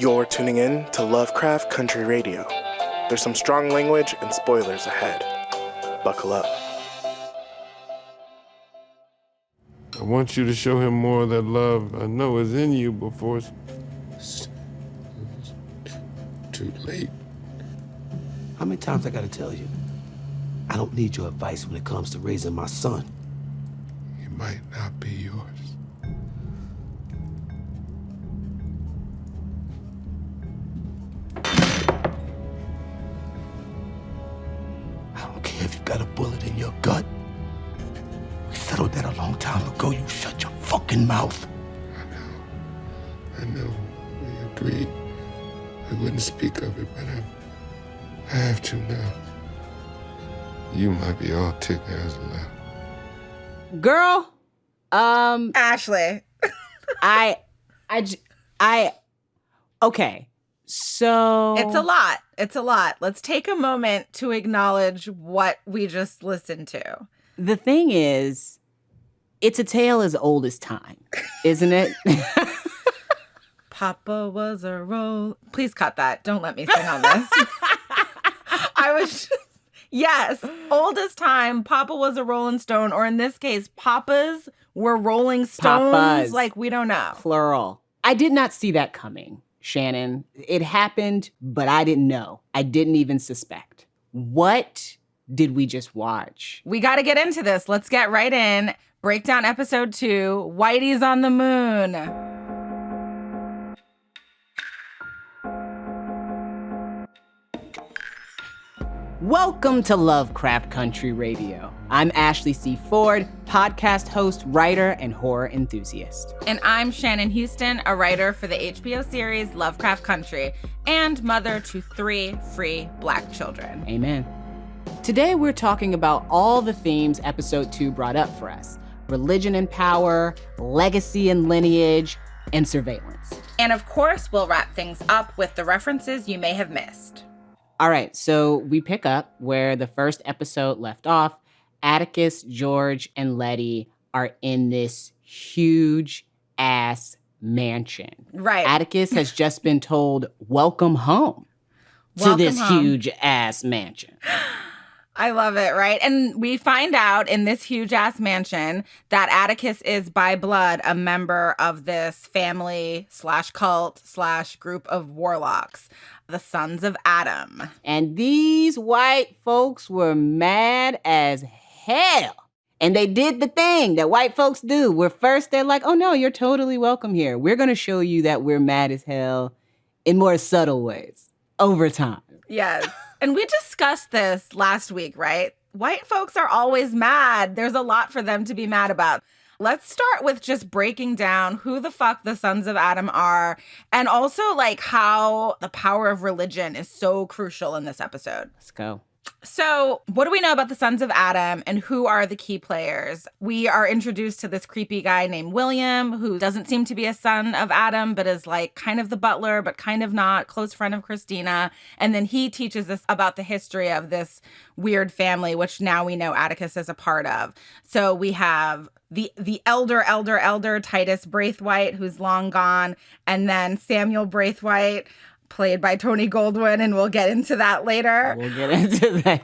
You're tuning in to Lovecraft Country Radio. There's some strong language and spoilers ahead. Buckle up. I want you to show him more of that love I know is in you before it's too late. How many times I gotta tell you? I don't need your advice when it comes to raising my son. He might not be yours. I don't care if you got a bullet in your gut. We settled that a long time ago. You shut your fucking mouth. I know. We agreed. We wouldn't speak of it, but I have to now. You might be all Tick has left. Girl, Ashley. Okay. So It's a lot. Let's take a moment to acknowledge what we just listened to. The thing is, it's a tale as old as time, isn't it? Papa was a roll. Please cut that. Don't let me sing on this. Yes, old as time. Papa was a Rolling Stone, or in this case, Papas were Rolling Stones. Papas. Like, we don't know. Plural. I did not see that coming, Shannon. It happened, but I didn't know. I didn't even suspect. What did we just watch? We got to get into this. Let's get right in. Breakdown episode 2, Whitey's on the Moon. Welcome to Lovecraft Country Radio. I'm Ashley C. Ford, podcast host, writer, and horror enthusiast. And I'm Shannon Houston, a writer for the HBO series Lovecraft Country and mother to 3 free Black children. Amen. Today we're talking about all the themes episode 2 brought up for us: religion and power, legacy and lineage, and surveillance. And of course, we'll wrap things up with the references you may have missed. All right, so we pick up where the first episode left off. Atticus, George, and Letty are in this huge-ass mansion. Right. Atticus has just been told, welcome home to this huge-ass mansion. I love it, right? And we find out in this huge-ass mansion that Atticus is by blood a member of this family/cult/group of warlocks, the Sons of Ardham. And these white folks were mad as hell. And they did the thing that white folks do, where first they're like, oh no, you're totally welcome here. We're going to show you that we're mad as hell in more subtle ways over time. Yes. And we discussed this last week, right? White folks are always mad. There's a lot for them to be mad about. Let's start with just breaking down who the fuck the Sons of Ardham are, and also like how the power of religion is so crucial in this episode. Let's go. So what do we know about the Sons of Ardham and who are the key players? We are introduced to this creepy guy named William, who doesn't seem to be a son of Ardham, but is like kind of the butler, but kind of not, close friend of Christina. And then he teaches us about the history of this weird family, which now we know Atticus is a part of. So we have the elder Titus Braithwaite, who's long gone, and then Samuel Braithwaite, played by Tony Goldwyn, and we'll get into that later. We'll get into that.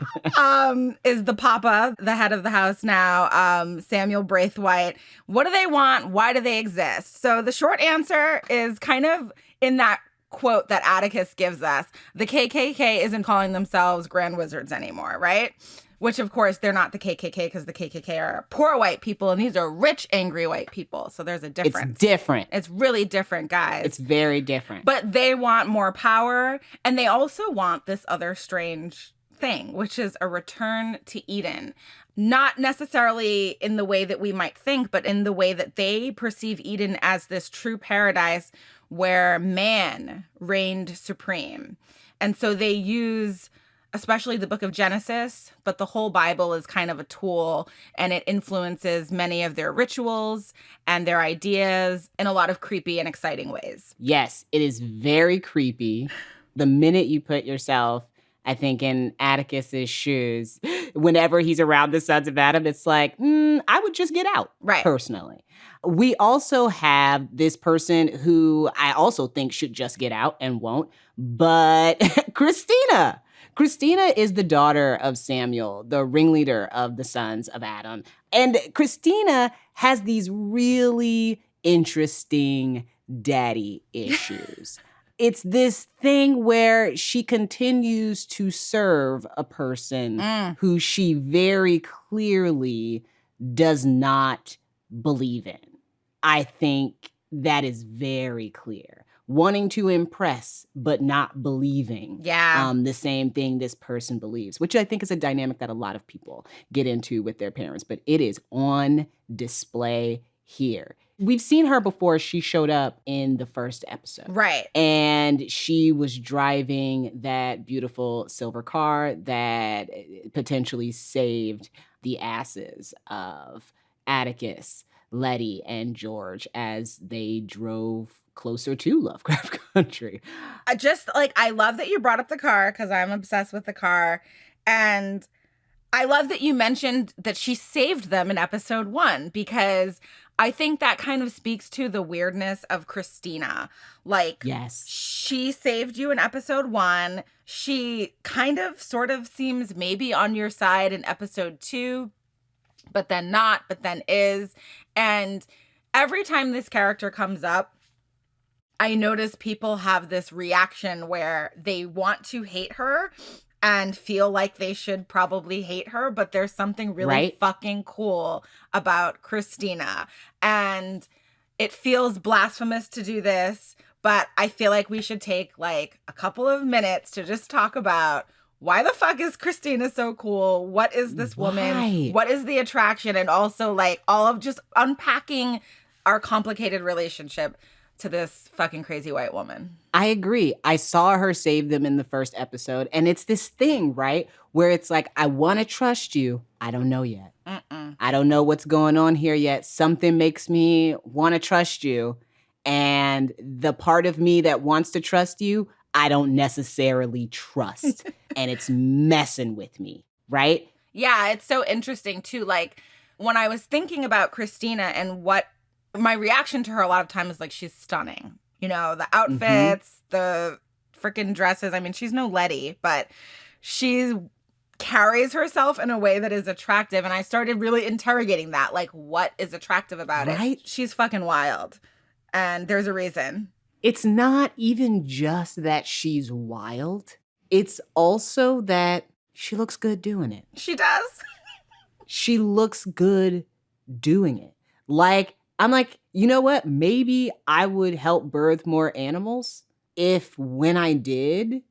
Is the papa, the head of the house now, Samuel Braithwaite. What do they want? Why do they exist? So the short answer is kind of in that quote that Atticus gives us. The KKK isn't calling themselves Grand Wizards anymore, right? Which, of course, they're not the KKK because the KKK are poor white people and these are rich, angry white people. So there's a difference. It's different. It's really different, guys. It's very different. But they want more power, and they also want this other strange thing, which is a return to Eden. Not necessarily in the way that we might think, but in the way that they perceive Eden as this true paradise where man reigned supreme. And so they use especially the book of Genesis, but the whole Bible is kind of a tool, and it influences many of their rituals and their ideas in a lot of creepy and exciting ways. Yes, it is very creepy. The minute you put yourself I think in Atticus's shoes, whenever he's around the sons of Adam, it's like, I would just get out, Right. personally. We also have this person who I also think should just get out and won't, but Christina. Christina is the daughter of Samuel, the ringleader of the sons of Adam. And Christina has these really interesting daddy issues. It's this thing where she continues to serve a person who she very clearly does not believe in. I think that is very clear. Wanting to impress, but not believing the same thing this person believes, which I think is a dynamic that a lot of people get into with their parents, but it is on display here. We've seen her before. She showed up in the first episode. Right. And she was driving that beautiful silver car that potentially saved the asses of Atticus, Letty, and George as they drove closer to Lovecraft Country. I love that you brought up the car because I'm obsessed with the car. And I love that you mentioned that she saved them in episode 1 because I think that kind of speaks to the weirdness of Christina. Like, yes, she saved you in episode 1. She kind of sort of seems maybe on your side in episode 2, but then not, but then is. And every time this character comes up, I notice people have this reaction where they want to hate her and feel like they should probably hate her, but there's something really fucking cool about Christina. And it feels blasphemous to do this, but I feel like we should take like a couple of minutes to just talk about why the fuck is Christina so cool? What is this woman? What is the attraction? And also like all of just unpacking our complicated relationship to this fucking crazy white woman. I agree. I saw her save them in the first episode. And it's this thing, right? Where it's like, I want to trust you. I don't know yet. I don't know what's going on here yet. Something makes me want to trust you. And the part of me that wants to trust you, I don't necessarily trust. And it's messing with me, right? Yeah, it's so interesting too. Like when I was thinking about Christina and what my reaction to her a lot of times is like, she's stunning. You know, the outfits, the freaking dresses. I mean, she's no Letty, but she carries herself in a way that is attractive. And I started really interrogating that. Like, what is attractive about it? She's fucking wild. And there's a reason. It's not even just that she's wild. It's also that she looks good doing it. She does. She looks good doing it. Like, I'm like, you know what? Maybe I would help birth more animals if when I did,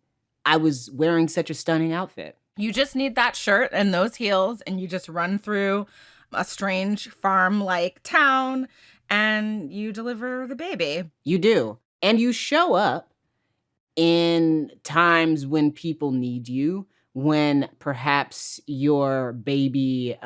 I was wearing such a stunning outfit. You just need that shirt and those heels, and you just run through a strange farm-like town, and you deliver the baby. You do. And you show up in times when people need you, when perhaps your baby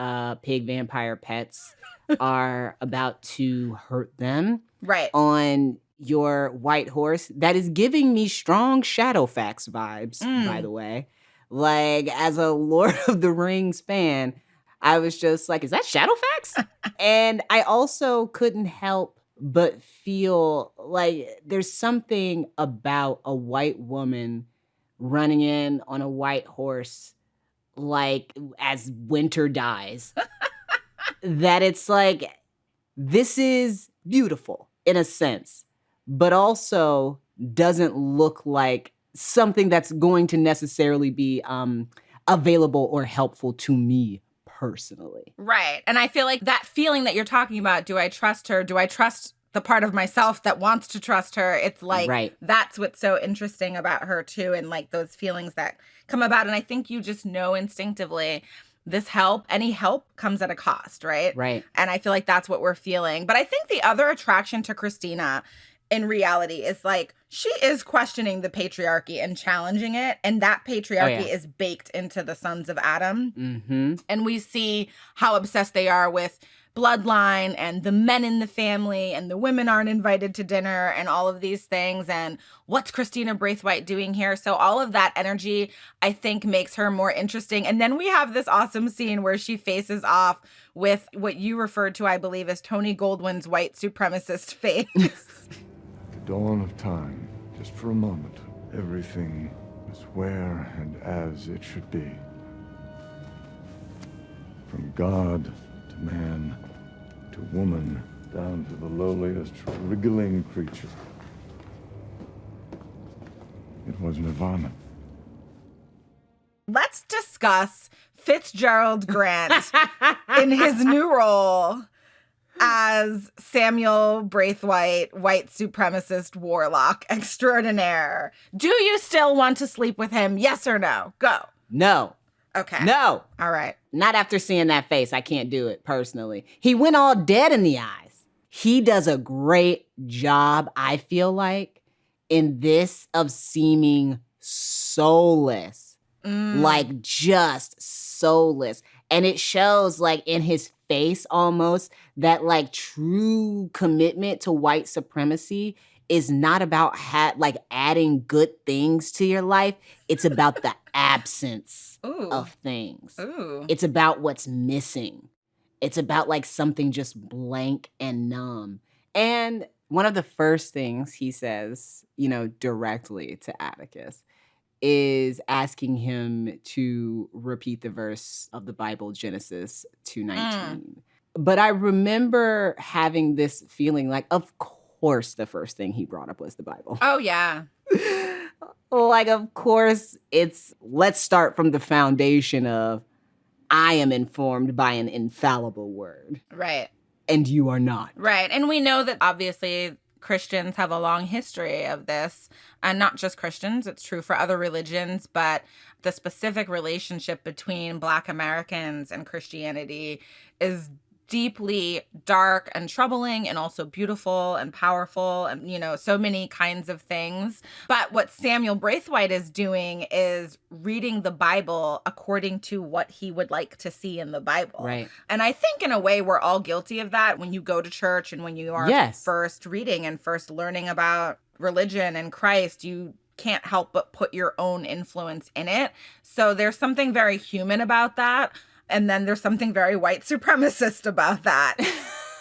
pig vampire pets are about to hurt them. Right. On your white horse. That is giving me strong Shadowfax vibes, by the way. Like, as a Lord of the Rings fan, I was just like, is that Shadowfax? And I also couldn't help but feel like there's something about a white woman running in on a white horse, like, as winter dies. That it's like, this is beautiful in a sense, but also doesn't look like something that's going to necessarily be available or helpful to me personally. Right. And I feel like that feeling that you're talking about, do I trust her? Do I trust the part of myself that wants to trust her? It's like, that's what's so interesting about her too. And like those feelings that come about. And I think you just know instinctively this help, any help comes at a cost, right? Right. And I feel like that's what we're feeling. But I think the other attraction to Christina in reality is like, she is questioning the patriarchy and challenging it. And that patriarchy is baked into the sons of Adam. And we see how obsessed they are with bloodline and the men in the family and the women aren't invited to dinner and all of these things. And what's Christina Braithwaite doing here? So all of that energy, I think, makes her more interesting. And then we have this awesome scene where she faces off with what you referred to, I believe, as Tony Goldwyn's white supremacist face. The dawn of time, just for a moment, everything was where and as it should be. From God to man to woman, down to the lowliest wriggling creature. It was nirvana. Let's discuss Fitzgerald Grant in his new role as Samuel Braithwaite, white supremacist warlock extraordinaire. Do you still want to sleep with him? Yes or no? Go. No. Okay. No. All right. Not after seeing that face. I can't do it personally. He went all dead in the eyes. He does a great job, I feel like, in this of seeming soulless. Like just soulless. And it shows like in his face almost that like true commitment to white supremacy is not about like adding good things to your life. It's about the absence of things. It's about what's missing. It's about like something just blank and numb. And one of the first things he says, you know, directly to Atticus is asking him to repeat the verse of the Bible, Genesis 2:19. But I remember having this feeling like, of course, the first thing he brought up was the Bible. Oh, yeah. Like, of course, let's start from the foundation of I am informed by an infallible word. Right. And you are not. Right. And we know that obviously Christians have a long history of this, and not just Christians, it's true for other religions, but the specific relationship between Black Americans and Christianity is deeply dark and troubling and also beautiful and powerful and, you know, so many kinds of things. But what Samuel Braithwaite is doing is reading the Bible according to what he would like to see in the Bible. Right. And I think in a way we're all guilty of that when you go to church and when you are first reading and first learning about religion and Christ, you can't help but put your own influence in it. So there's something very human about that. And then there's something very white supremacist about that.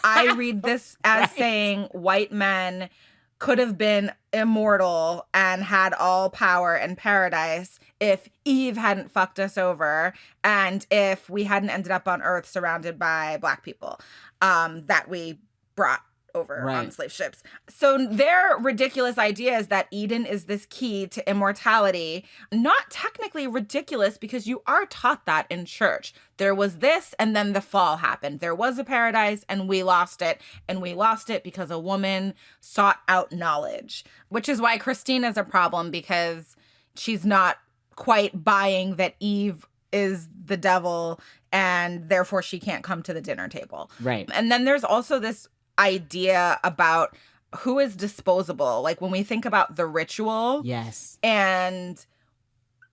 I read this as saying white men could have been immortal and had all power and paradise if Eve hadn't fucked us over and if we hadn't ended up on Earth surrounded by Black people that we brought over on slave ships. So their ridiculous idea is that Eden is this key to immortality. Not technically ridiculous because you are taught that in church. There was this and then the fall happened. There was a paradise and we lost it. And we lost it because a woman sought out knowledge, which is why Christina's a problem because she's not quite buying that Eve is the devil and therefore she can't come to the dinner table. Right. And then there's also this idea about who is disposable. Like when we think about the ritual. Yes. And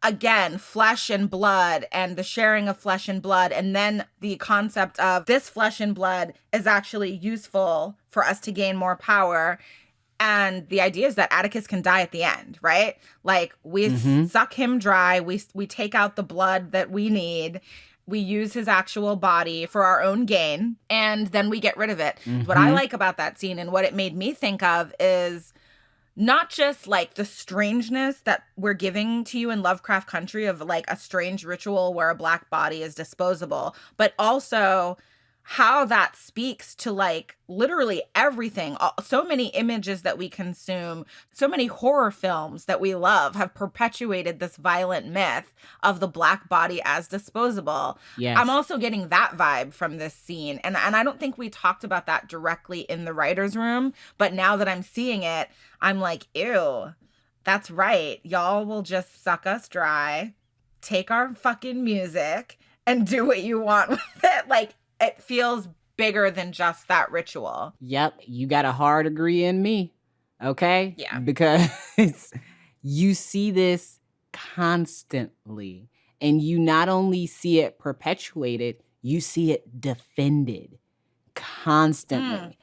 again, flesh and blood and the sharing of flesh and blood. And then the concept of this flesh and blood is actually useful for us to gain more power. And the idea is that Atticus can die at the end, right? Like we suck him dry. We take out the blood that we need. We use his actual body for our own gain, and then we get rid of it. What I like about that scene and what it made me think of is not just like the strangeness that we're giving to you in Lovecraft Country of like a strange ritual where a Black body is disposable, but also how that speaks to like literally everything. So many images that we consume, so many horror films that we love have perpetuated this violent myth of the Black body as disposable. Yes. I'm also getting that vibe from this scene. And I don't think we talked about that directly in the writer's room, but now that I'm seeing it, I'm like, ew, that's right. Y'all will just suck us dry, take our fucking music and do what you want with it. Like, it feels bigger than just that ritual. Yep, you got a hard agree in me, okay? Yeah. Because you see this constantly, and you not only see it perpetuated, you see it defended constantly.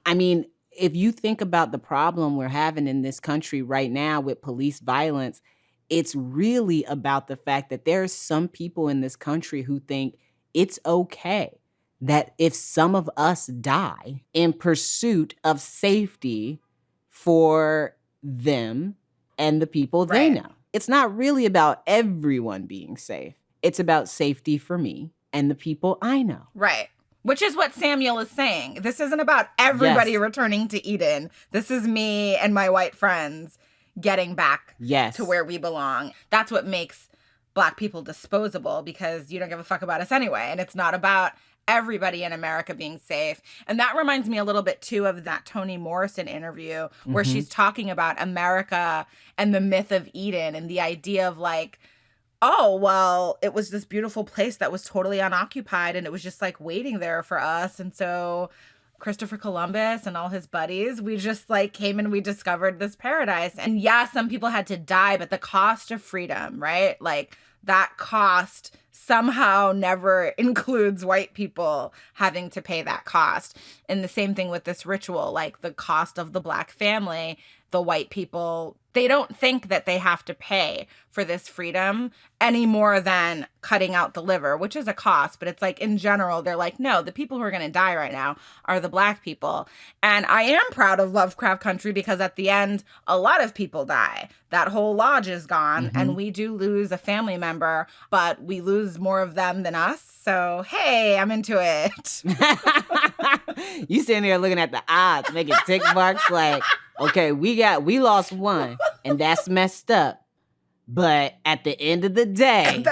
I mean, if you think about the problem we're having in this country right now with police violence, it's really about the fact that there are some people in this country who think it's okay that if some of us die in pursuit of safety for them and the people they know. It's not really about everyone being safe. It's about safety for me and the people I know. Right. Which is what Samuel is saying. This isn't about everybody returning to Eden. This is me and my white friends getting back to where we belong. That's what makes Black people disposable, because you don't give a fuck about us anyway. And it's not about everybody in America being safe. And that reminds me a little bit too of that Toni Morrison interview where she's talking about America and the myth of Eden and the idea of like, oh, well, it was this beautiful place that was totally unoccupied and it was just like waiting there for us. And so Christopher Columbus and all his buddies, we just like came and we discovered this paradise. And yeah, some people had to die, but the cost of freedom, right? Like that cost somehow never includes white people having to pay that cost. And the same thing with this ritual, like the cost of the Black family, the white people, they don't think that they have to pay for this freedom any more than cutting out the liver, which is a cost. But it's like in general, they're like, no, the people who are going to die right now are the Black people. And I am proud of Lovecraft Country because at the end, a lot of people die. That whole lodge is gone and we do lose a family member, but we lose more of them than us. So, hey, I'm into it. You sitting there looking at the odds, making tick marks like, okay, we lost one, and that's messed up. But at the end of the day,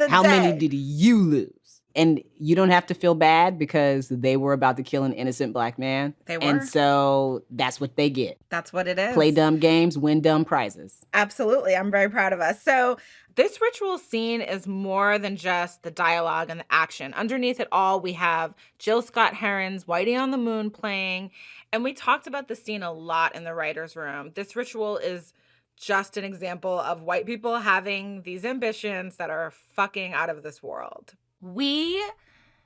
how many did you lose? And you don't have to feel bad because they were about to kill an innocent Black man. They were. And so that's what they get. That's what it is. Play dumb games, win dumb prizes. Absolutely. I'm very proud of us. So this ritual scene is more than just the dialogue and the action. Underneath it all, we have Jill Scott Heron's Whitey on the Moon playing. And we talked about the scene a lot in the writer's room. This ritual is just an example of white people having these ambitions that are fucking out of this world. We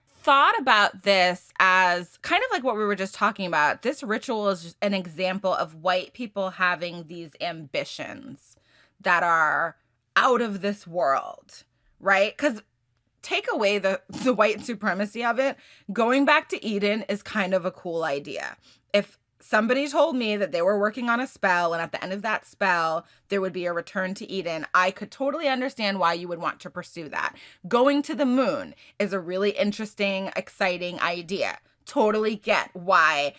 thought about this as kind of like what we were just talking about. This ritual is just an example of white people having these ambitions that are out of this world, right? Because take away the white supremacy of it, going back to Eden is kind of a cool idea. If somebody told me that they were working on a spell and at the end of that spell, there would be a return to Eden, I could totally understand why you would want to pursue that. Going to the moon is a really interesting, exciting idea. Totally get why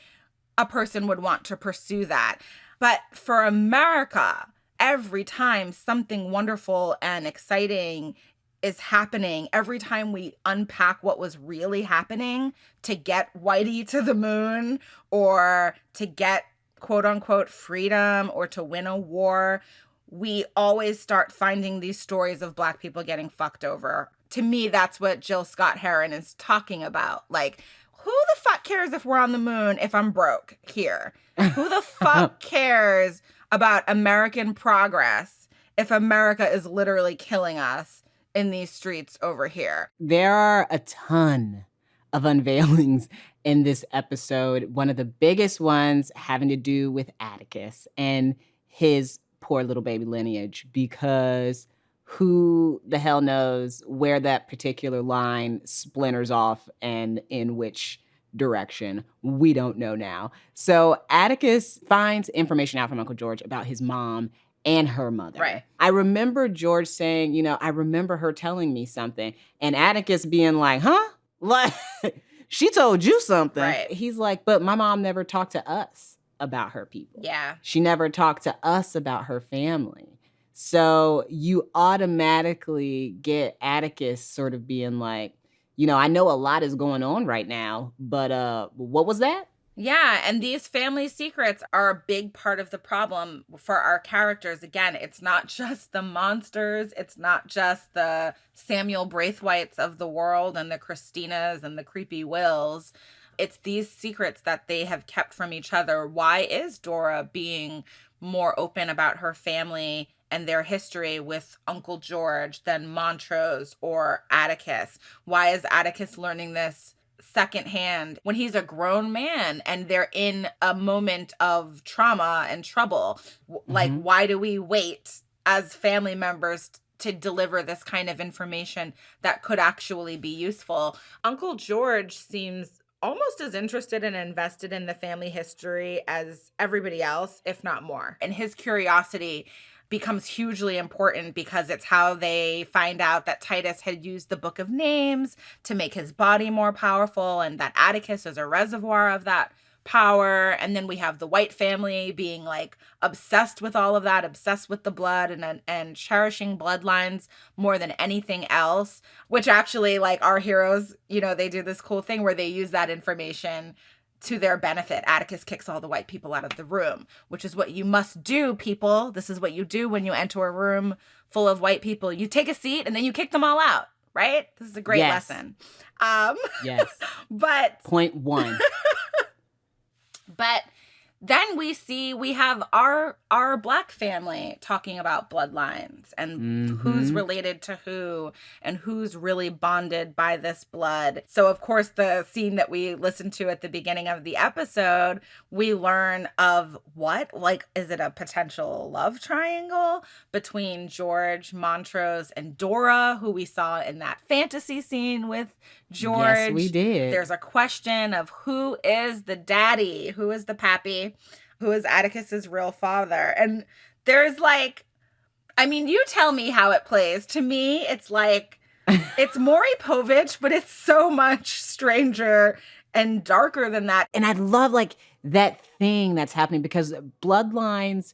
a person would want to pursue that. But for America, every time something wonderful and exciting is happening, every time we unpack what was really happening to get Whitey to the moon or to get quote unquote freedom or to win a war, we always start finding these stories of Black people getting fucked over. To me, that's what Jill Scott Heron is talking about. Like, who the fuck cares if we're on the moon if I'm broke here? Who the fuck cares about American progress if America is literally killing us in these streets over here? There are a ton of unveilings in this episode. One of the biggest ones having to do with Atticus and his poor little baby lineage, because who the hell knows where that particular line splinters off and in which direction. We don't know now. So Atticus finds information out from Uncle George about his mom and her mother. Right. I remember George saying, I remember her telling me something. And Atticus being like, huh? Like, she told you something. Right. He's like, but my mom never talked to us about her people. Yeah. She never talked to us about her family. So you automatically get Atticus sort of being like, I know a lot is going on right now, but what was that? Yeah, and these family secrets are a big part of the problem for our characters. Again, it's not just the monsters. It's not just the Samuel Braithwaites of the world and the Christinas and the creepy Wills. It's these secrets that they have kept from each other. Why is Dora being more open about her family and their history with Uncle George than Montrose or Atticus? Why is Atticus learning this secondhand when he's a grown man and they're in a moment of trauma and trouble. Like, why do we wait as family members to deliver this kind of information that could actually be useful? Uncle George seems almost as interested and invested in the family history as everybody else, if not more. And his curiosity becomes hugely important because it's how they find out that Titus had used the Book of Names to make his body more powerful, and that Atticus is a reservoir of that power. And then we have the White family being like obsessed with all of that, obsessed with the blood and cherishing bloodlines more than anything else, which actually, like, our heroes, you know, they do this cool thing where they use that information to their benefit. Atticus kicks all the white people out of the room, which is what you must do, people. This is what you do when you enter a room full of white people. You take a seat and then you kick them all out, right? This is a great lesson. Yes. But Point 1. But then we have our Black family talking about bloodlines and who's related to who and who's really bonded by this blood. So, of course, the scene that we listened to at the beginning of the episode, we learn of what? Like, is it a potential love triangle between George, Montrose, and Dora, who we saw in that fantasy scene with George? Yes, we did. There's a question of who is the daddy, who is the pappy, who is Atticus's real father. And there's like, I mean, you tell me how it plays. To me, it's like, it's Maury Povich, but it's so much stranger and darker than that. And I love like that thing that's happening because bloodlines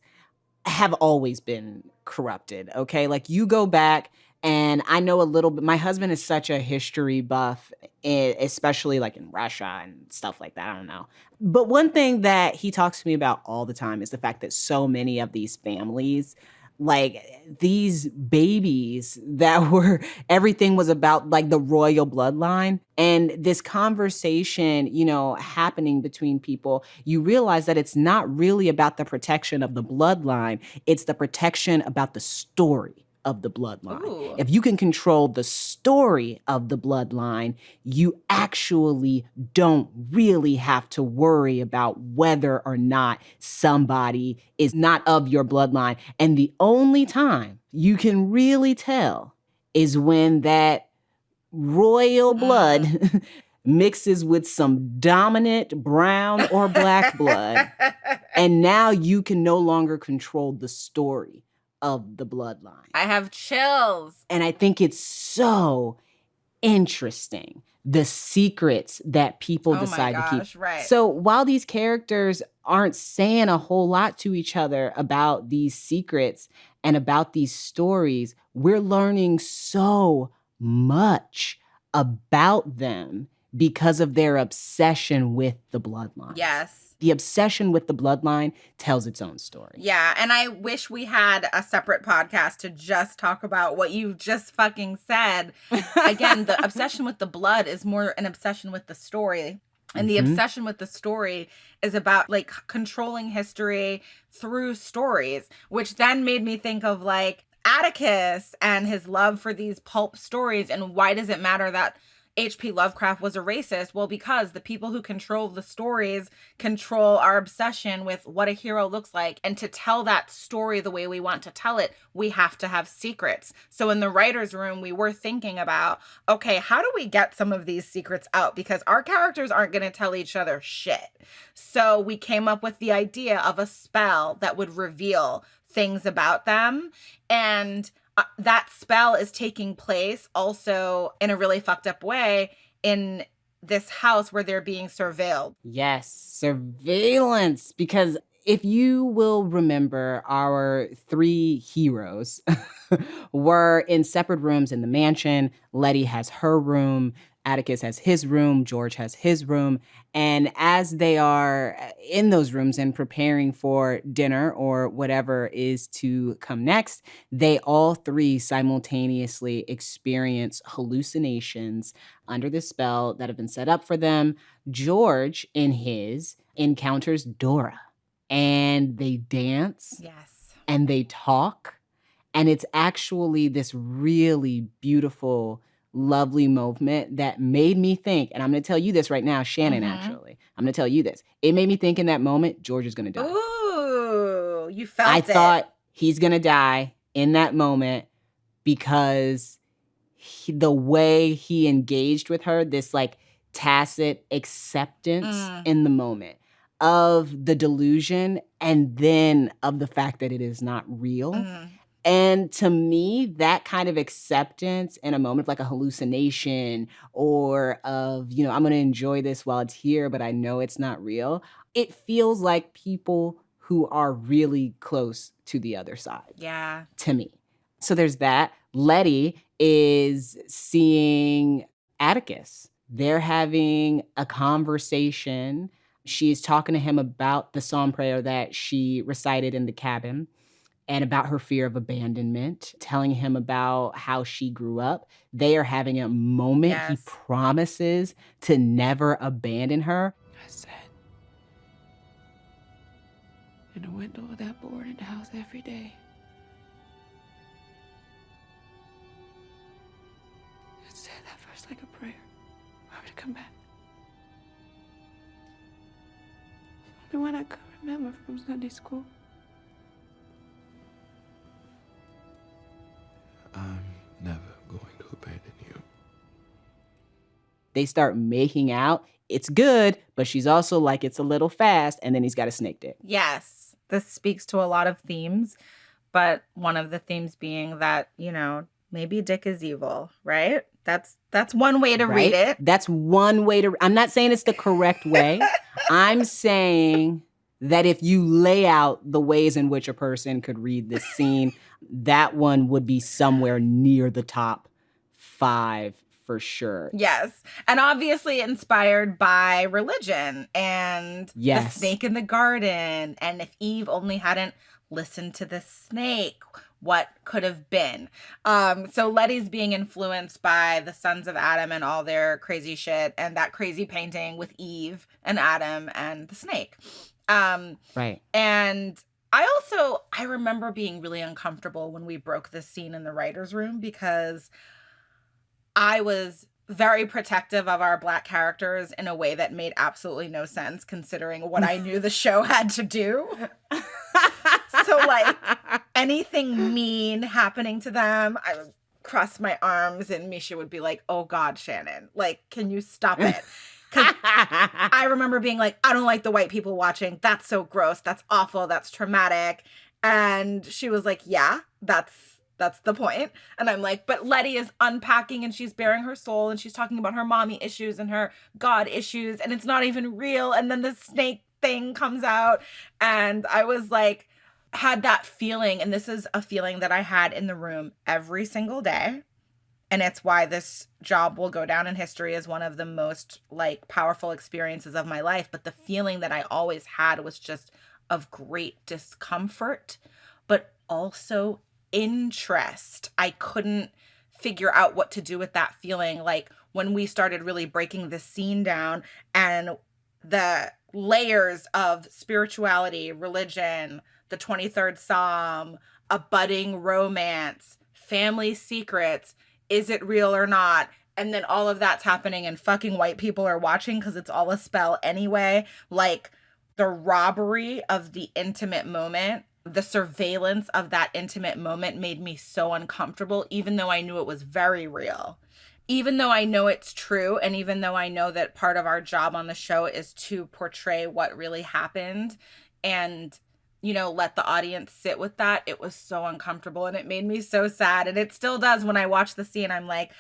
have always been corrupted, okay? Like you go back and I know a little bit, my husband is such a history buff, especially like in Russia and stuff like that, I don't know. But one thing that he talks to me about all the time is the fact that so many of these families, like these babies that were, everything was about like the royal bloodline. And this conversation, you know, happening between people, you realize that it's not really about the protection of the bloodline. It's the protection about the story of the bloodline. Ooh. If you can control the story of the bloodline, you actually don't really have to worry about whether or not somebody is not of your bloodline. And the only time you can really tell is when that royal blood mixes with some dominant brown or black blood. And now you can no longer control the story of the bloodline. I have chills. And I think it's so interesting, the secrets that people decide to keep. Right. So while these characters aren't saying a whole lot to each other about these secrets and about these stories, we're learning so much about them because of their obsession with the bloodline. Yes. The obsession with the bloodline tells its own story. Yeah, and I wish we had a separate podcast to just talk about what you just fucking said. Again, the obsession with the blood is more an obsession with the story. And the obsession with the story is about like controlling history through stories, which then made me think of like Atticus and his love for these pulp stories. And why does it matter that H.P. Lovecraft was a racist? Well, because the people who control the stories control our obsession with what a hero looks like. And to tell that story the way we want to tell it, we have to have secrets. So in the writer's room, we were thinking about, okay, how do we get some of these secrets out? Because our characters aren't going to tell each other shit. So we came up with the idea of a spell that would reveal things about them. And that spell is taking place also in a really fucked up way in this house where they're being surveilled. Yes, surveillance. Because if you will remember, our three heroes were in separate rooms in the mansion. Letty has her room. Atticus has his room. George has his room. And as they are in those rooms and preparing for dinner or whatever is to come next, they all three simultaneously experience hallucinations under the spell that have been set up for them. George, in his, encounters Dora. And they dance. Yes. And they talk. And it's actually this really beautiful lovely moment that made me think, and I'm going to tell you this right now, Shannon, actually. I'm going to tell you this. It made me think in that moment, George is going to die. Ooh, you felt it. I thought he's going to die in that moment because the way he engaged with her, this like tacit acceptance in the moment of the delusion and then of the fact that it is not real. And to me, that kind of acceptance in a moment of like a hallucination or of, you know, I'm going to enjoy this while it's here, but I know it's not real. It feels like people who are really close to the other side. Yeah. To me. So there's that. Letty is seeing Atticus. They're having a conversation. She's talking to him about the psalm prayer that she recited in the cabin and about her fear of abandonment, telling him about how she grew up. They are having a moment. Yes. He promises to never abandon her. I sat in the window of that boarding house every day. And said that verse like a prayer. I would come back. The one I could remember from Sunday school. I'm never going to abandon you. They start making out. It's good, but she's also like, it's a little fast. And then he's got a snake dick. Yes. This speaks to a lot of themes, but one of the themes being that, you know, maybe dick is evil, right? That's one way to read it. That's one way to, I'm not saying it's the correct way. I'm saying that if you lay out the ways in which a person could read this scene, that one would be somewhere near the top 5 for sure. Yes. And obviously inspired by religion and the snake in the garden. And if Eve only hadn't listened to the snake, what could have been? So Letty's being influenced by the sons of Adam and all their crazy shit and that crazy painting with Eve and Adam and the snake. Right. And I remember being really uncomfortable when we broke this scene in the writer's room because I was very protective of our Black characters in a way that made absolutely no sense considering what I knew the show had to do. So like anything mean happening to them, I would cross my arms and Misha would be like, oh God, Shannon, like, can you stop it? Because I remember being like, I don't like the white people watching. That's so gross. That's awful. That's traumatic. And she was like, yeah, that's the point. And I'm like, but Letty is unpacking and she's bearing her soul and she's talking about her mommy issues and her God issues and it's not even real. And then the snake thing comes out and I was like, had that feeling. And this is a feeling that I had in the room every single day. And it's why this job will go down in history as one of the most like powerful experiences of my life. But the feeling that I always had was just of great discomfort, but also interest. I couldn't figure out what to do with that feeling. Like when we started really breaking this scene down and the layers of spirituality, religion, the 23rd Psalm, a budding romance, family secrets, is it real or not? And then all of that's happening and fucking white people are watching because it's all a spell anyway. Like the robbery of the intimate moment, the surveillance of that intimate moment made me so uncomfortable, even though I knew it was very real. Even though I know it's true, and even though I know that part of our job on the show is to portray what really happened and, you know, let the audience sit with that, it was so uncomfortable and it made me so sad. And it still does when I watch the scene. I'm like,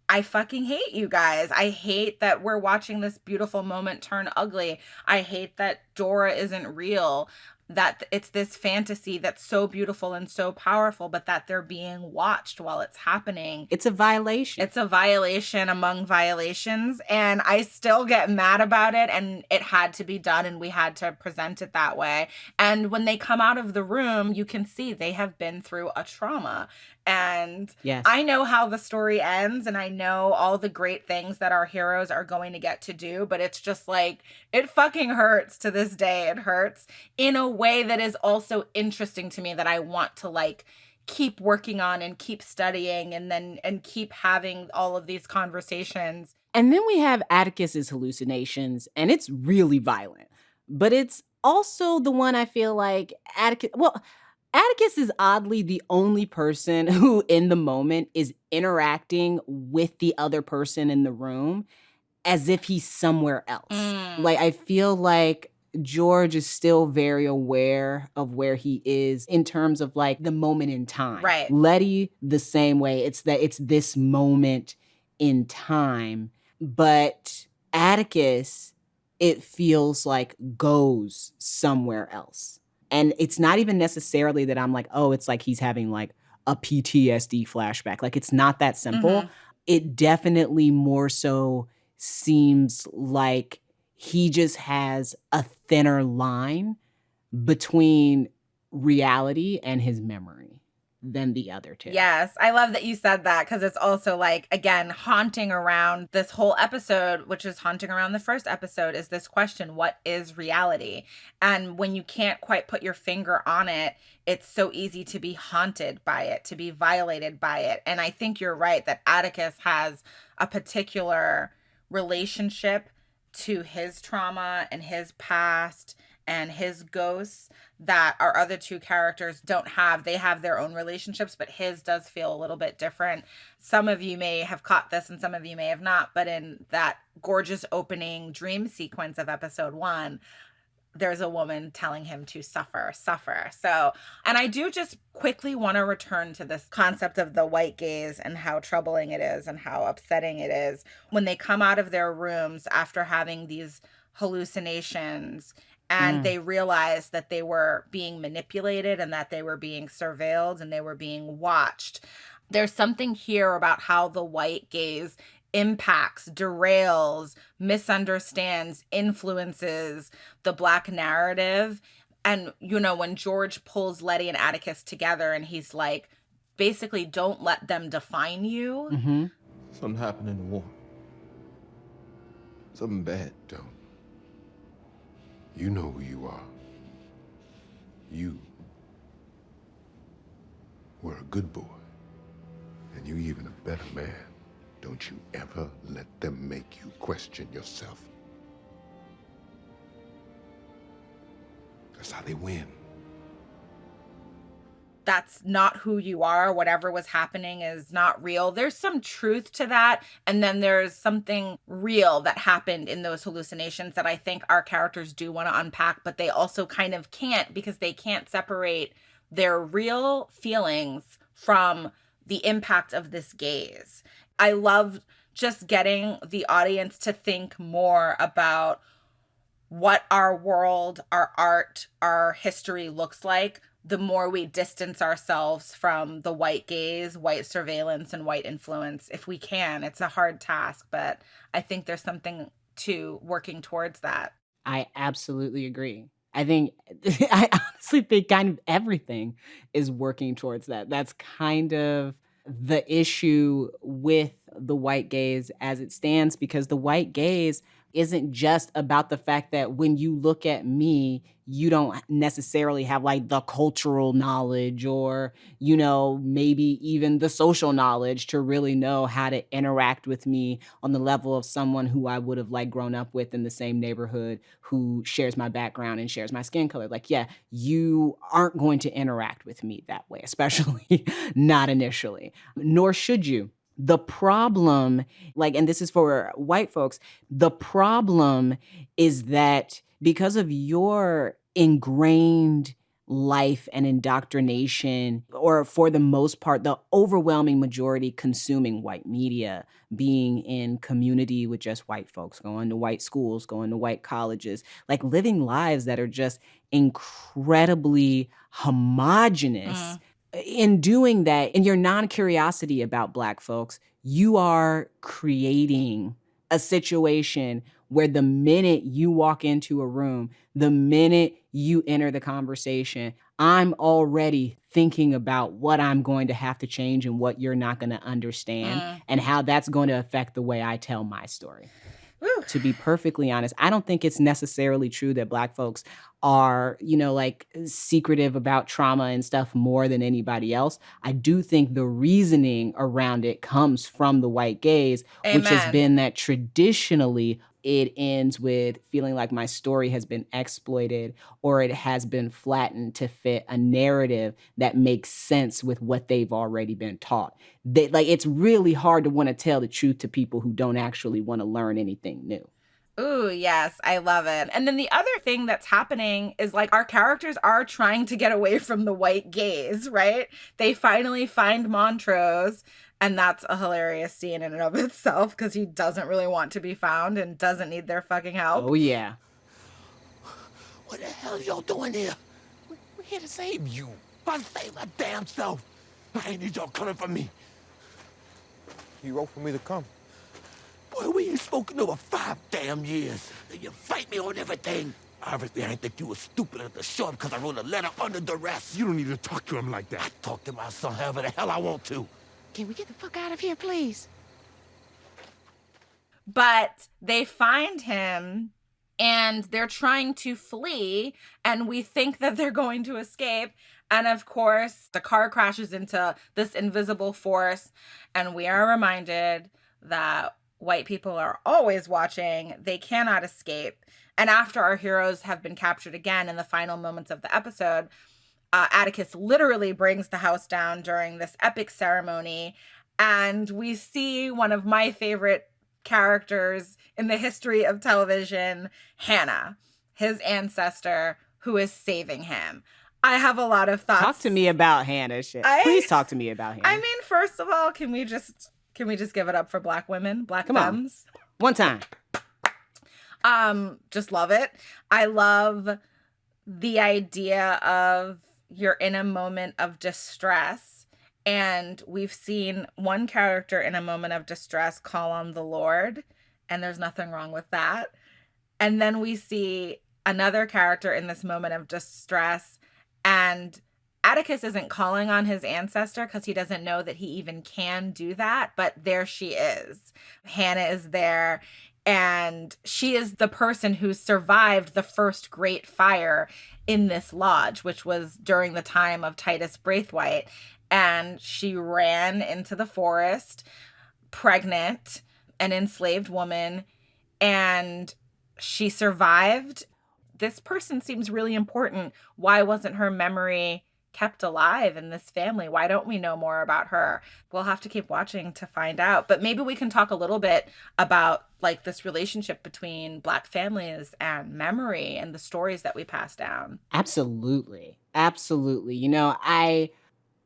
I fucking hate you guys. I hate that we're watching this beautiful moment turn ugly. I hate that Dora isn't real. That it's this fantasy that's so beautiful and so powerful, but that they're being watched while it's happening. It's a violation. It's a violation among violations. And I still get mad about it. And it had to be done. And we had to present it that way. And when they come out of the room, you can see they have been through a trauma. And yes. I know how the story ends and I know all the great things that our heroes are going to get to do, but it's just like, it fucking hurts to this day. It hurts in a way that is also interesting to me that I want to like keep working on and keep studying and keep having all of these conversations. And then we have Atticus's hallucinations, and it's really violent. But it's also the one I feel like Atticus is oddly the only person who in the moment is interacting with the other person in the room as if he's somewhere else. Like, I feel like George is still very aware of where he is in terms of like the moment in time. Right. Letty, the same way. It's this moment in time. But Atticus, it feels like goes somewhere else. And it's not even necessarily that I'm like, oh, it's like he's having like a PTSD flashback. Like, it's not that simple. It definitely more so seems like he just has a thinner line between reality and his memory than the other two. Yes, I love that you said that, because it's also like, again, haunting around this whole episode, which is haunting around the first episode, is this question, what is reality? And when you can't quite put your finger on it, it's so easy to be haunted by it, to be violated by it. And I think you're right that Atticus has a particular relationship to his trauma and his past and his ghosts that our other two characters don't have. They have their own relationships, but his does feel a little bit different. Some of you may have caught this and some of you may have not, but in that gorgeous opening dream sequence of episode 1, there's a woman telling him to suffer. So, and I do just quickly want to return to this concept of the white gaze and how troubling it is and how upsetting it is when they come out of their rooms after having these hallucinations and they realize that they were being manipulated and that they were being surveilled and they were being watched. There's something here about how the white gaze impacts, derails, misunderstands, influences the Black narrative. And, you know, when George pulls Letty and Atticus together and he's like, basically, don't let them define you. Something happened in the war. Something bad. Don't. You know who you are. You were a good boy. And you even a better man. Don't you ever let them make you question yourself. That's how they win. That's not who you are. Whatever was happening is not real. There's some truth to that. And then there's something real that happened in those hallucinations that I think our characters do want to unpack, but they also kind of can't because they can't separate their real feelings from the impact of this gaze. I love just getting the audience to think more about what our world, our art, our history looks like, the more we distance ourselves from the white gaze, white surveillance, and white influence, if we can. It's a hard task, but I think there's something to working towards that. I absolutely agree. I honestly think kind of everything is working towards that. That's kind of the issue with the white gaze as it stands, because the white gaze isn't just about the fact that when you look at me, you don't necessarily have like the cultural knowledge or, you know, maybe even the social knowledge to really know how to interact with me on the level of someone who I would have like grown up with in the same neighborhood, who shares my background and shares my skin color. Like, yeah, you aren't going to interact with me that way, especially not initially, nor should you. The problem, like, and this is for white folks, the problem is that because of your ingrained life and indoctrination, or for the most part, the overwhelming majority consuming white media, being in community with just white folks, going to white schools, going to white colleges, like living lives that are just incredibly homogenous. In doing that, in your non-curiosity about Black folks, you are creating a situation where the minute you walk into a room, the minute you enter the conversation, I'm already thinking about what I'm going to have to change and what you're not going to understand and how that's going to affect the way I tell my story. To be perfectly honest, I don't think it's necessarily true that Black folks are, like secretive about trauma and stuff more than anybody else. I do think the reasoning around it comes from the white gaze, which has Amen. been that traditionally it ends with feeling like my story has been exploited or it has been flattened to fit a narrative that makes sense with what they've already been taught. It's really hard to want to tell the truth to people who don't actually want to learn anything new. Ooh, yes, I love it. And then the other thing that's happening is like our characters are trying to get away from the white gaze, right? They finally find Montrose, and that's a hilarious scene in and of itself because he doesn't really want to be found and doesn't need their fucking help. Oh, yeah. What the hell y'all doing here? We're here to save you. I'll save my damn self. I ain't need y'all coming for me. You wrote for me to come. Boy, we ain't spoken over 5 damn years. And you fight me on everything. Obviously, I didn't think you were stupid at the shore because I wrote a letter under duress. You don't need to talk to him like that. I talk to my son however the hell I want to. Can we get the fuck out of here, please? But they find him and they're trying to flee, and we think that they're going to escape. And of course, the car crashes into this invisible force, and we are reminded that white people are always watching. They cannot escape. And after our heroes have been captured again in the final moments of the episode, Atticus literally brings the house down during this epic ceremony. And we see one of my favorite characters in the history of television, Hannah, his ancestor, who is saving him. I have a lot of thoughts. Talk to me about Hannah. Please talk to me about Hannah. I mean, first of all, can we just give it up for Black women, Black femmes? One time. Just love it. I love the idea of you're in a moment of distress, and we've seen one character in a moment of distress call on the Lord, and there's nothing wrong with that. And then we see another character in this moment of distress, and Atticus isn't calling on his ancestor because he doesn't know that he even can do that, but there she is. Hannah is there, and she is the person who survived the first great fire in this lodge, which was during the time of Titus Braithwaite. And she ran into the forest, pregnant, an enslaved woman, and she survived. This person seems really important. Why wasn't her memory kept alive in this family? Why don't we know more about her? We'll have to keep watching to find out. But maybe we can talk a little bit about like this relationship between Black families and memory and the stories that we pass down. Absolutely. Absolutely. I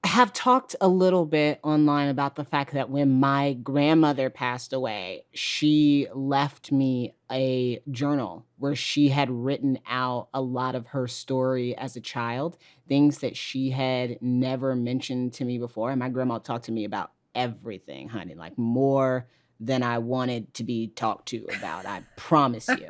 have talked a little bit online about the fact that when my grandmother passed away, she left me a journal where she had written out a lot of her story as a child, things that she had never mentioned to me before. And my grandma talked to me about everything, honey, like more than I wanted to be talked to about, I promise you.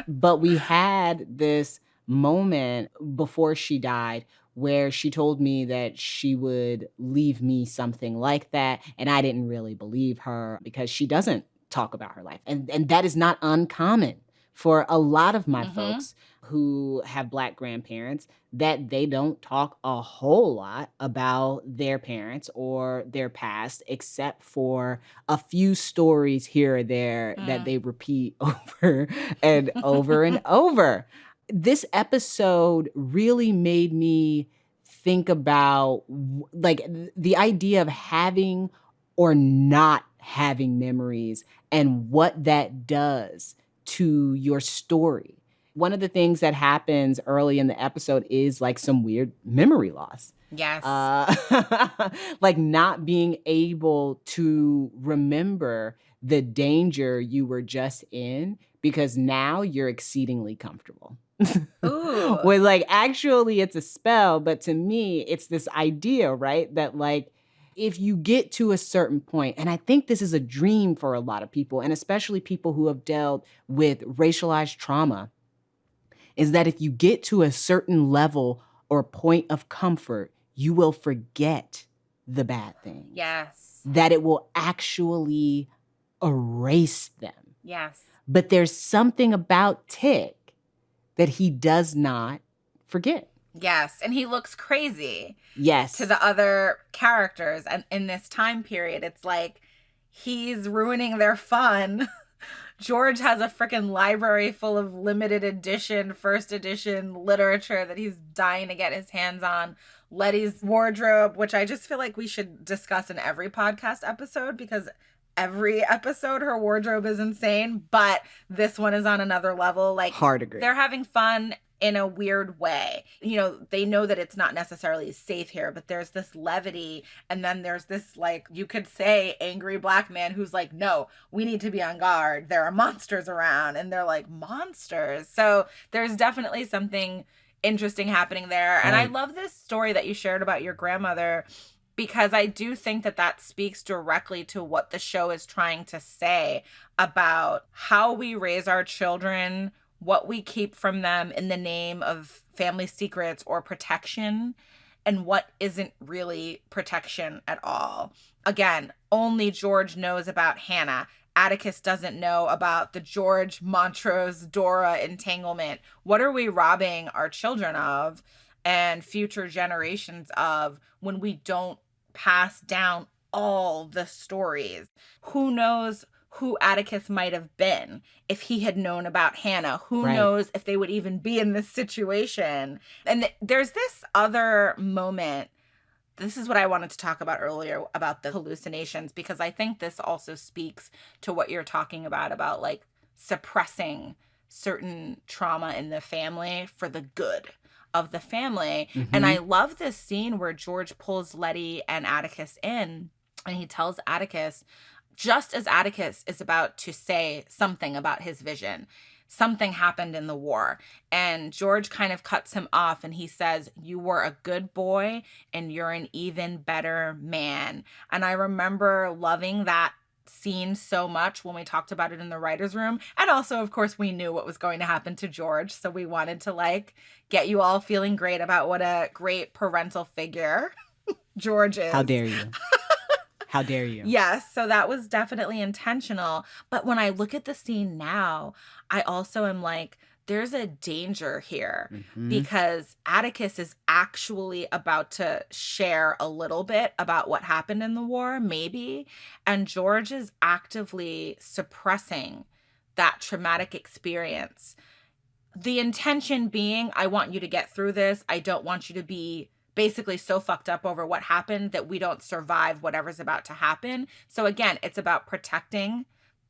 But we had this moment before she died where she told me that she would leave me something like that. And I didn't really believe her because she doesn't talk about her life. And that is not uncommon for a lot of my folks who have Black grandparents, that they don't talk a whole lot about their parents or their past, except for a few stories here or there that they repeat over and over and over. This episode really made me think about like the idea of having or not having memories and what that does to your story. One of the things that happens early in the episode is like some weird memory loss. Yes. Like not being able to remember the danger you were just in because now you're exceedingly comfortable. Ooh. Well, like actually it's a spell, but to me it's this idea, right? That like if you get to a certain point, and I think this is a dream for a lot of people, and especially people who have dealt with racialized trauma, is that if you get to a certain level or point of comfort, you will forget the bad things. Yes. That it will actually erase them. Yes. But there's something about Tick that he does not forget. Yes, and he looks crazy. Yes. To the other characters. And in this time period, it's like he's ruining their fun. George has a freaking library full of limited edition, first edition literature that he's dying to get his hands on. Letty's wardrobe, which I just feel like we should discuss in every podcast episode because every episode her wardrobe is insane, but this one is on another level. Like, hard agree. They're having fun in a weird way. You know, they know that it's not necessarily safe here, but there's this levity. And then there's this, like, you could say angry black man who's like, no, we need to be on guard. There are monsters around. And they're like, monsters. So there's definitely something interesting happening there. And I love this story that you shared about your grandmother, because I do think that that speaks directly to what the show is trying to say about how we raise our children, what we keep from them in the name of family secrets or protection, and what isn't really protection at all. Again, only George knows about Hannah. Atticus doesn't know about the George, Montrose, Dora entanglement. What are we robbing our children of and future generations of when we don't pass down all the stories? Who knows who Atticus might have been if he had known about Hannah? Who knows if they would even be in this situation? And there's this other moment. This is what I wanted to talk about earlier about the hallucinations, because I think this also speaks to what you're talking about like suppressing certain trauma in the family for the good of the family. Mm-hmm. And I love this scene where George pulls Letty and Atticus in, and he tells Atticus, just as Atticus is about to say something about his vision, something happened in the war. And George kind of cuts him off and he says, you were a good boy and you're an even better man. And I remember loving that scene so much when we talked about it in the writer's room. And also, of course, we knew what was going to happen to George. So we wanted to like get you all feeling great about what a great parental figure George is. How dare you? How dare you? Yes, so that was definitely intentional. But when I look at the scene now, I also am like, there's a danger here because Atticus is actually about to share a little bit about what happened in the war, maybe. And George is actively suppressing that traumatic experience. The intention being, I want you to get through this. I don't want you to be basically so fucked up over what happened that we don't survive whatever's about to happen. So again, it's about protecting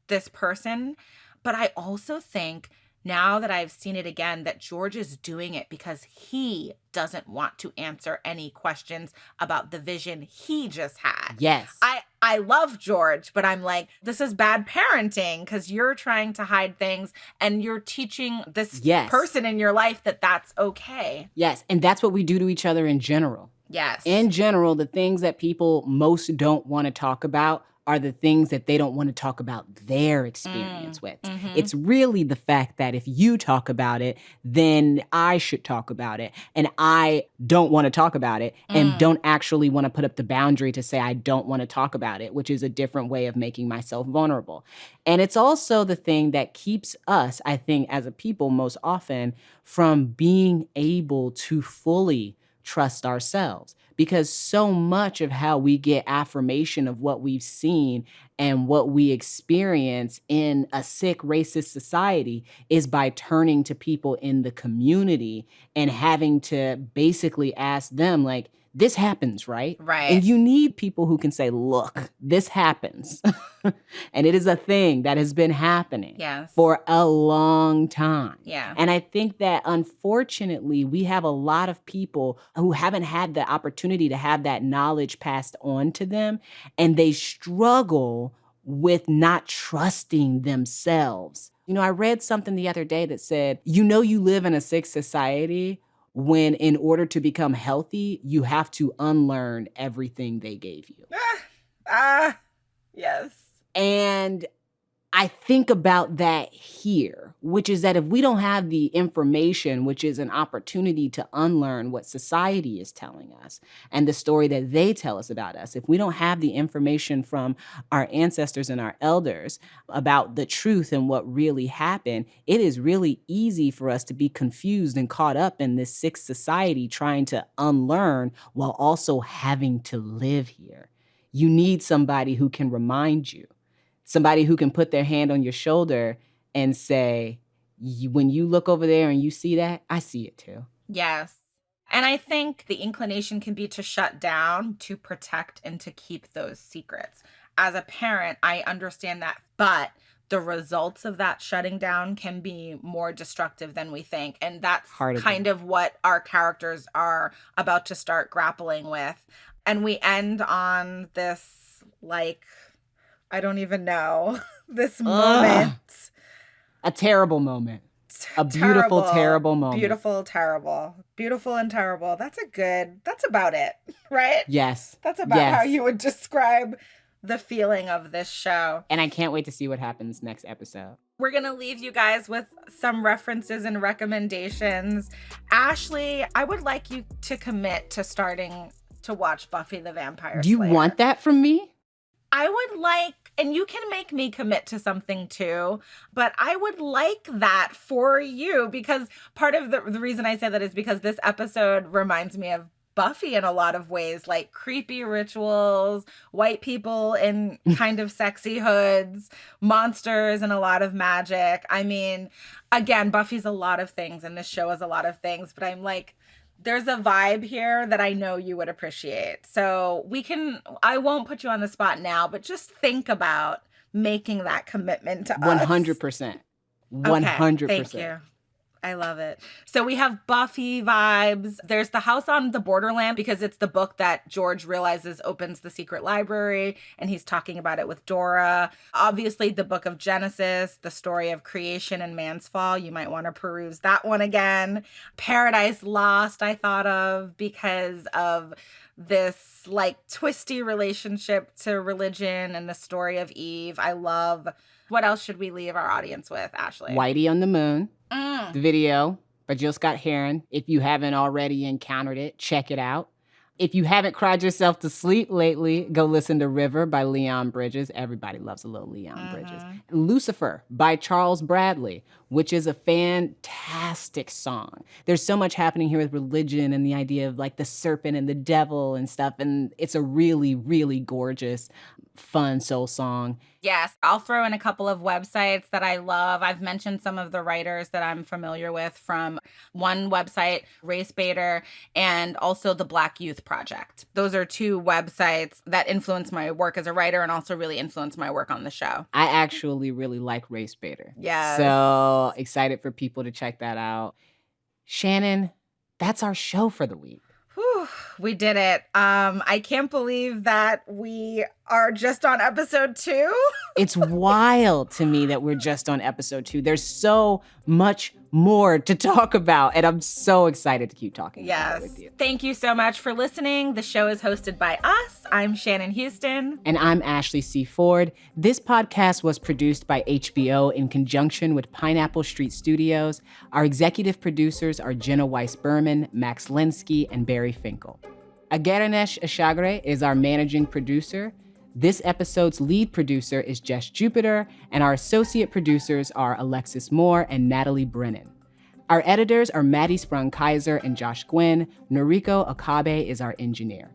this person. But I also think now that I've seen it again, that George is doing it because he doesn't want to answer any questions about the vision he just had. Yes. I love George, but I'm like, this is bad parenting because you're trying to hide things and you're teaching this person in your life that that's okay. Yes. And that's what we do to each other in general. Yes. In general, the things that people most don't want to talk about are the things that they don't want to talk about their experience with. Mm-hmm. It's really the fact that if you talk about it, then I should talk about it. And I don't want to talk about it and don't actually want to put up the boundary to say I don't want to talk about it, which is a different way of making myself vulnerable. And it's also the thing that keeps us, I think, as a people most often from being able to fully trust ourselves. Because so much of how we get affirmation of what we've seen and what we experience in a sick racist society is by turning to people in the community and having to basically ask them, like, this happens, right? Right. And you need people who can say, look, this happens. And it is a thing that has been happening for a long time. Yeah. And I think that unfortunately, we have a lot of people who haven't had the opportunity to have that knowledge passed on to them. And they struggle with not trusting themselves. You know, I read something the other day that said, you know, you live in a sick society when in order to become healthy, you have to unlearn everything they gave you. Yes. And I think about that here, which is that if we don't have the information, which is an opportunity to unlearn what society is telling us and the story that they tell us about us, if we don't have the information from our ancestors and our elders about the truth and what really happened, it is really easy for us to be confused and caught up in this sick society trying to unlearn while also having to live here. You need somebody who can remind you. Somebody who can put their hand on your shoulder and say, when you look over there and you see that, I see it too. Yes. And I think the inclination can be to shut down, to protect, and to keep those secrets. As a parent, I understand that, but the results of that shutting down can be more destructive than we think. And that's kind of what our characters are about to start grappling with. And we end on this, like, I don't even know, this moment. A terrible moment. A beautiful, terrible moment. Beautiful, terrible. Beautiful and terrible. That's about it, right? Yes. That's about how you would describe the feeling of this show. And I can't wait to see what happens next episode. We're going to leave you guys with some references and recommendations. Ashley, I would like you to commit to starting to watch Buffy the Vampire Slayer. Do you want that from me? I would like, and you can make me commit to something too, but I would like that for you, because part of the reason I say that is because this episode reminds me of Buffy in a lot of ways, like creepy rituals, white people in kind of sexy hoods, monsters, and a lot of magic. I mean, again, Buffy's a lot of things and this show is a lot of things, but I'm like, there's a vibe here that I know you would appreciate. So I won't put you on the spot now, but just think about making that commitment to us. 100%. 100%. Okay, thank you. I love it. So we have Buffy vibes. There's The House on the Borderland, because it's the book that George realizes opens the secret library, and he's talking about it with Dora. Obviously, the book of Genesis, the story of creation and man's fall. You might want to peruse that one again. Paradise Lost, I thought of because of this like twisty relationship to religion and the story of Eve. I love. What else should we leave our audience with, Ashley? Whitey on the Moon. The video by Jill Scott Heron. If you haven't already encountered it, check it out. If you haven't cried yourself to sleep lately, go listen to River by Leon Bridges. Everybody loves a little Leon Bridges. Lucifer by Charles Bradley, which is a fantastic song. There's so much happening here with religion and the idea of like the serpent and the devil and stuff. And it's a really, really gorgeous, fun soul song. Yes, I'll throw in a couple of websites that I love. I've mentioned some of the writers that I'm familiar with from one website, Race Baiter, and also the Black Youth Project. Those are two websites that influence my work as a writer and also really influence my work on the show. I actually really like Race Baiter. Yes. So excited for people to check that out. Shannon, that's our show for the week. Whew, we did it. I can't believe that we are just on episode 2. It's wild to me that we're just on episode 2. There's so much more to talk about, and I'm so excited to keep talking about it with you. Thank you so much for listening. The show is hosted by us. I'm Shannon Houston. And I'm Ashley C. Ford. This podcast was produced by HBO in conjunction with Pineapple Street Studios. Our executive producers are Jenna Weiss-Berman, Max Linsky, and Barry Finkel. Agaranesh Ashagre is our managing producer. This episode's lead producer is Jess Jupiter, and our associate producers are Alexis Moore and Natalie Brennan. Our editors are Maddie Sprung-Kaiser and Josh Gwynn. Noriko Okabe is our engineer.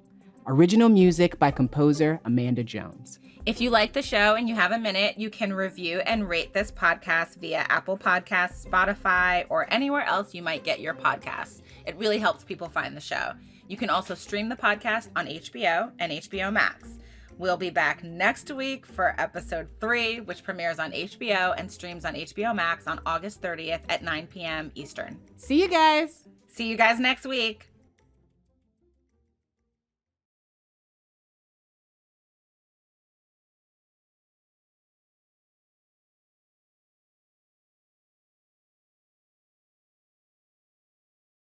Original music by composer Amanda Jones. If you like the show and you have a minute, you can review and rate this podcast via Apple Podcasts, Spotify, or anywhere else you might get your podcasts. It really helps people find the show. You can also stream the podcast on HBO and HBO Max. We'll be back next week for episode 3, which premieres on HBO and streams on HBO Max on August 30th at 9 p.m. Eastern. See you guys. See you guys next week.